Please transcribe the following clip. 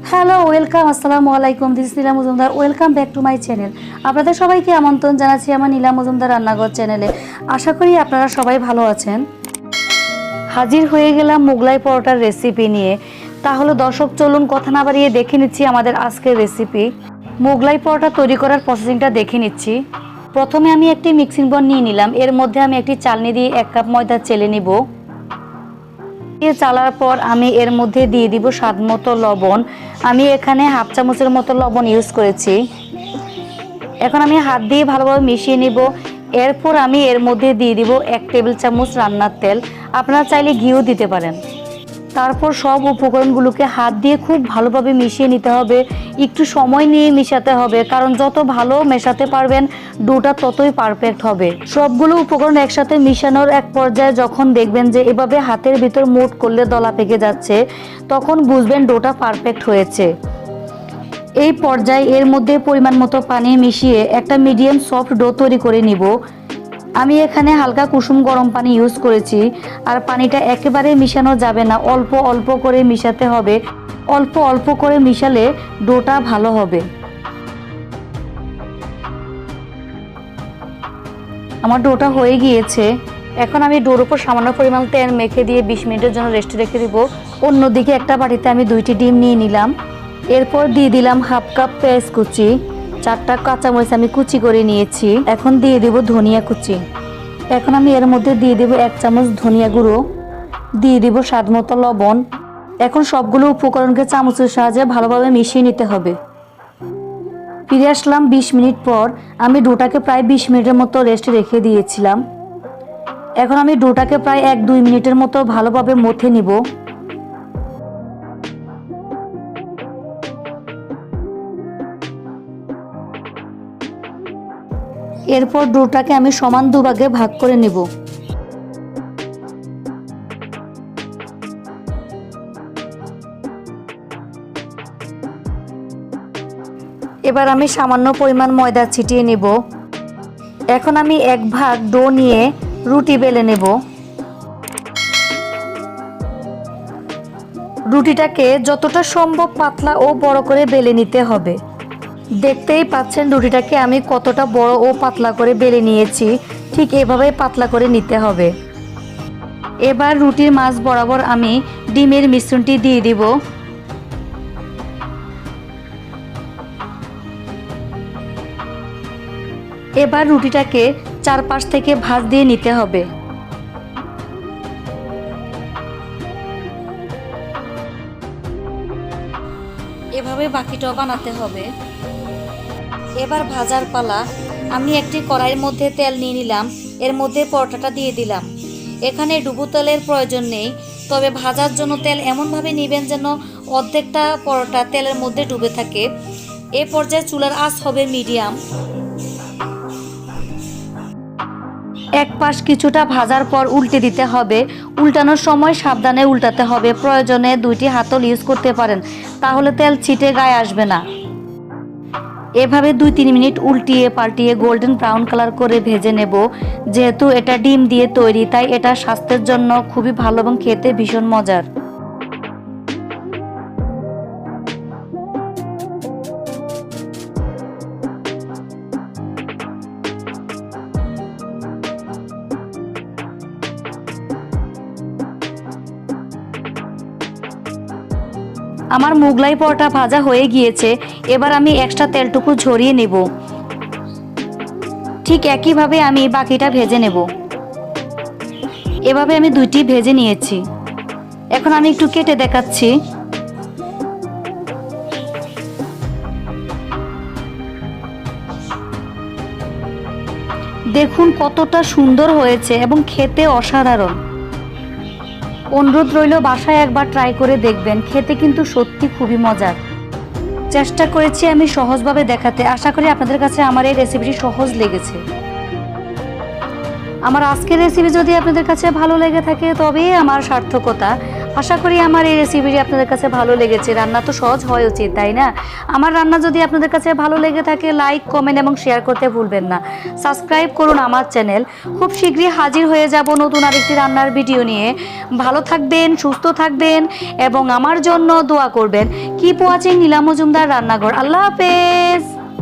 Hello, welcome, আসসালামু আলাইকুম। This Nila Majumdar. Welcome back to my channel. আপনাদের সবাইকে আমন্ত্রণ জানাচ্ছি আমার নীলা মজুমদার রান্নাঘর চ্যানেলে। আশা করি আপনারা সবাই ভালো আছেন। হাজির হয়ে গেলাম মোগলাই পরোটার রেসিপি নিয়ে। তাহলে দর্শক চলুন কথা না বাড়িয়ে দেখে নিচ্ছি আমাদের আজকের রেসিপি। মোগলাই পরোটা তৈরি করার প্রসেসিংটা দেখে নিচ্ছি। প্রথমে আমি একটি মিক্সিং বোল নিয়ে নিলাম। এর মধ্যে আমি একটি চালনি দিয়ে 1 কাপ ময়দা চেলে নিব। চালার পর আমি এর মধ্যে দিয়ে দিব স্বাদ মতো লবণ। আমি এখানে হাফ চামচের মতো লবণ ইউজ করেছি। এখন আমি হাত দিয়ে ভালোভাবে মিশিয়ে নিব। এরপর আমি এর মধ্যে দিয়ে দিব 1 টেবিল চামচ রান্নার তেল। আপনারা চাইলে ঘিও দিতে পারেন। তারপর সব উপকরণগুলোকে হাত দিয়ে খুব ভালোভাবে মিশিয়ে নিতে হবে। একটু সময় নিয়ে মিশাতে হবে, কারণ যত ভালো মেশাতে পারবেন ডোটা ততই পারফেক্ট হবে। সবগুলো উপকরণ একসাথে মিশানোর এক পর্যায়ে যখন দেখবেন যে এভাবে হাতের ভিতর মুঠ করলে দলা পেকে যাচ্ছে, তখন বুঝবেন ডোটা পারফেক্ট হয়েছে। এই পর্যায়ে এর মধ্যে পরিমাণ মতো পানি মিশিয়ে একটা মিডিয়াম সফট ডো তৈরি করে নিব। আমি এখানে হালকা কুসুম গরম পানি ইউজ করেছি। আর পানিটা একেবারে মিশানো যাবে না, অল্প অল্প করে মিশাতে হবে। অল্প অল্প করে মিশালে ডোটা ভালো হবে। আমার ডোটা হয়ে গিয়েছে। এখন আমি ডোর উপর সামান্য পরিমাণ তেল মেখে দিয়ে 20 মিনিটের জন্য রেস্টে রেখে দিব। অন্যদিকে একটা বাটিতে আমি 2টি ডিম নিয়ে নিলাম। এরপর দিয়ে দিলাম হাফ কাপ পেঁয়াজ কুচি, 4টা কাঁচামরিচ আমি কুচি করে নিয়েছি। এখন দিয়ে দেব ধনিয়া কুচি। এখন আমি এর মধ্যে দিয়ে দেব 1 চামচ ধনিয়া গুঁড়ো, দিয়ে দেব স্বাদ মতো লবণ। এখন সবগুলো উপকরণকে চামচের সাহায্যে ভালোভাবে মিশিয়ে নিতে হবে। ফিরে আসলাম 20 মিনিট পর। আমি ডোটাকে প্রায় 20 মিনিটের মতো রেস্টে রেখে দিয়েছিলাম। এখন আমি ডোটাকে প্রায় 1-2 মিনিটের মতো ভালোভাবে মথে নিব। এরপর ডোটাকে আমি সমান দুভাগে ভাগ করে নেব। এবার আমি সামান্য পরিমাণ ময়দা ছিটিয়ে নেব। এখন আমি 1 ভাগ ডো নিয়ে রুটি বেলে নেব। রুটিটাকে যতটা সম্ভব পাতলা ও বড় করে বেলে নিতে হবে। দেখতেই পাচ্ছেন রুটিটাকে আমি কতটা বড় ও পাতলা করে বেলে নিয়েছি। ঠিক এভাবেই পাতলা করে নিতে হবে। এবার রুটির মাঝ বরাবর আমি ডিমের মিশ্রণটি দিয়ে দিব। এবার রুটিটাকে চারপাশ থেকে ভাঁজ দিয়ে নিতে হবে। এভাবে বাকিটাও বানাতে হবে। এবার ভাজার পালা। আমি একটি কড়াইয়ের মধ্যে তেল নিয়ে নিলাম। এর মধ্যে পরোটাটা দিয়ে দিলাম। এখানে ডুবো তেলের প্রয়োজন নেই, তবে ভাজার জন্য তেল এমনভাবে নেবেন যেন অর্ধেকটা পরোটা তেলের মধ্যে ডুবে থাকে। এ পর্যায়ে চুলার আঁচ হবে মিডিয়াম। এক পাশ কিছুটা ভাজার পর উল্টে দিতে হবে। উল্টানোর সময় সাবধানে উল্টাতে হবে। প্রয়োজনে 2টি হাতল ইউজ করতে পারেন, তাহলে তেল ছিটে গায়ে আসবে না। এভাবে 2-3 মিনিট উল্টিয়ে পাল্টিয়ে গোল্ডেন ব্রাউন কালার করে ভেজে নেব। যেহেতু এটা ডিম দিয়ে তৈরি, তাই এটা স্বাস্থ্যের জন্য খুবই ভালো এবং খেতে ভীষণ মজার। আমার মোগলাই পরোটা ভাজা হয়ে গিয়েছে। এবার আমি এক্সট্রা তেলটুকু ঝরিয়ে নেব। ঠিক একইভাবে আমি বাকিটা ভেজে নেব। এভাবে আমি 2টি ভেজে নিয়েছি। এখন আমি একটু কেটে দেখাচ্ছি। দেখুন কতটা সুন্দর হয়েছে এবং খেতে অসাধারণ। অনুরোধ রইল বাসায় একবার ট্রাই করে দেখবেন। খেতে কিন্তু সত্যি খুবই মজার। চেষ্টা করেছি আমি সহজভাবে দেখাতে। আশা করি আপনাদের কাছে আমার এই রেসিপিটি সহজ লেগেছে। আমার আজকের রেসিপি যদি আপনাদের কাছে ভালো লেগে থাকে তবেই আমার সার্থকতা। আশা করি আমার এই রেসিপিটি আপনাদের কাছে ভালো লেগেছে। রান্না তো সহজ হয় উচিত, তাই না? আমার রান্না যদি আপনাদের কাছে ভালো লেগে থাকে, লাইক, কমেন্ট এবং শেয়ার করতে ভুলবেন না। সাবস্ক্রাইব করুন আমার চ্যানেল। খুব শীঘ্রই হাজির হয়ে যাব নতুন আরেকটি রান্নার ভিডিও নিয়ে। ভালো থাকবেন, সুস্থ থাকবেন এবং আমার জন্য দোয়া করবেন। কিপ ওয়াচিং নীলা মজুমদার রান্নাঘর। আল্লাহ হাফেজ।